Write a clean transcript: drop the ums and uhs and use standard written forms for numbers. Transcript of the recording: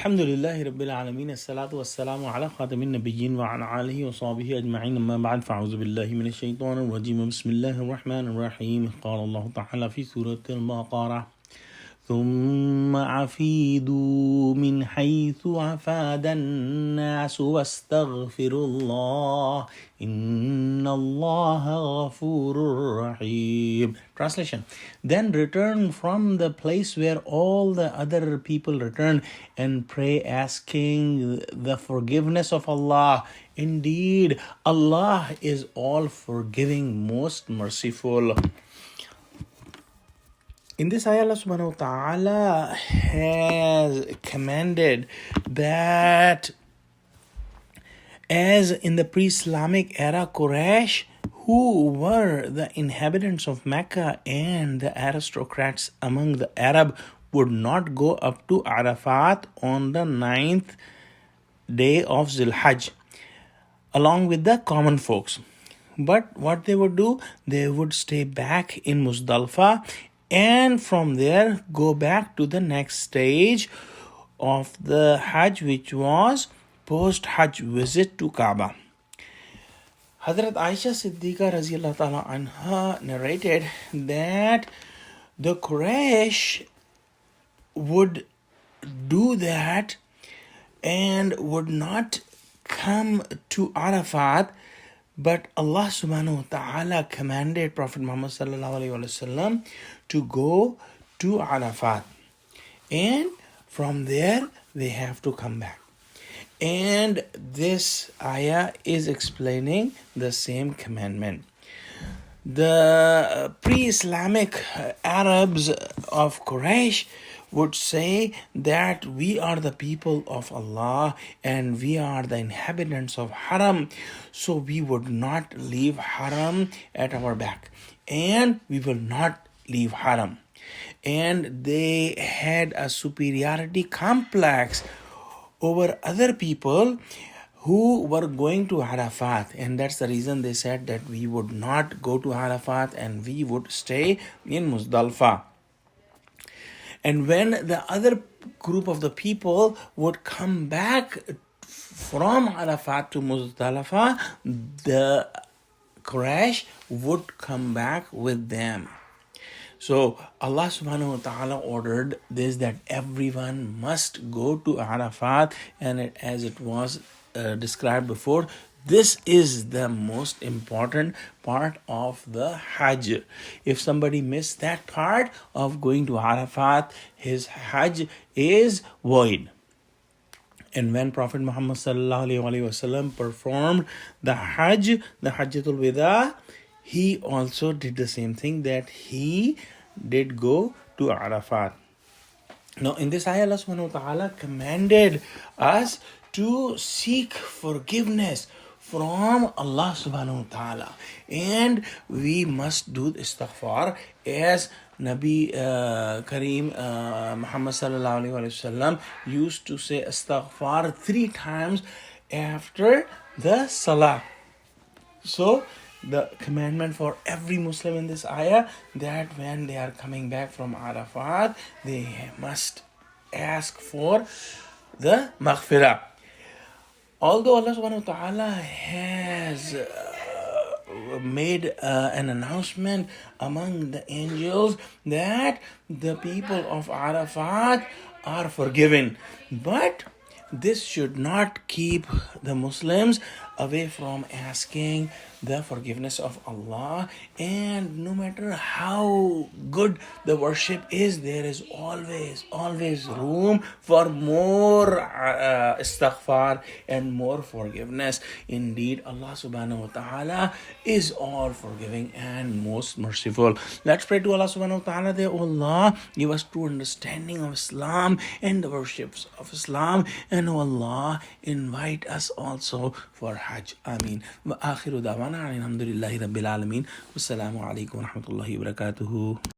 Alhamdulillahi Rabbil Alameen. As-salatu was-salamu ala khatamin nabiyyin wa ala alihi wa sahbihi ajma'in. Amma ba'd, fa'udhu billahi minash shaitanir rajim. Bismillahir rahmanir rahim. Qala Allah ta'ala fi surati al-Baqarah. ثم عفيدوا من حيث عفاد الناس واستغفروا الله إن الله غفور رحيم. Translation: Then return from the place where all the other people return and pray, asking the forgiveness of Allah. Indeed, Allah is all forgiving, most merciful. In this ayah, Allah subhanahu wa ta'ala has commanded that as in the pre-Islamic era, Quraysh, who were the inhabitants of Mecca and the aristocrats among the Arab, would not go up to Arafat on the 9th day of Zilhajj along with the common folks. But what they would do, they would stay back in Muzdalfa and from there go back to the next stage of the Hajj, which was post-Hajj visit to Kaaba. Hazrat Aisha Siddiqa Raziyallahu Ta'ala Anha narrated that the Quraysh would do that and would not come to Arafat, but Allah subhanahu wa ta'ala commanded Prophet Muhammad sallallahu alayhi wa sallam to go to Arafat. And from there, they have to come back. And this ayah is explaining the same commandment. The pre-Islamic Arabs of Quraysh would say that we are the people of Allah and we are the inhabitants of Haram, so we would not leave Haram at our back and we will not leave Haram. And they had a superiority complex over other people who were going to Arafat, and that's the reason they said that we would not go to Arafat and we would stay in Muzdalfa. And when the other group of the people would come back from Arafat to Muzdalfa, the Quraysh would come back with them. So Allah subhanahu wa ta'ala ordered this, that everyone must go to Arafat, and as it was described before, this is the most important part of the Hajj. If somebody missed that part of going to Arafat, his Hajj is void. And when Prophet Muhammad sallallahu alaihi wasallam performed the Hajj, the Hajjatul Wida, he also did the same thing, that he did go to Arafat. Now in this ayah, Allah subhanahu wa ta'ala commanded us to seek forgiveness from Allah subhanahu wa ta'ala, and we must do istighfar as Nabi Kareem Muhammad sallallahu alaihi wasallam used to say istighfar 3 times after the salah. So the commandment for every Muslim in this ayah, that when they are coming back from Arafat, they must ask for the maghfirah. Although Allah subhanahu wa ta'ala has made an announcement among the angels that the people of Arafat are forgiven, but this should not keep the Muslims away from asking the forgiveness of Allah. And no matter how good the worship is, there is always room for more istighfar and more forgiveness. Indeed, Allah subhanahu wa ta'ala is all forgiving and most merciful. Let's pray to Allah subhanahu wa ta'ala that, oh Allah, give us true understanding of Islam and the worships of Islam, and oh Allah, invite us also for Hajj. Ameen. Wa akhiru da'wana alhamdulillahi rabbil alameen. Wassalamu alaikum wa rahmatullahi wa barakatuhu.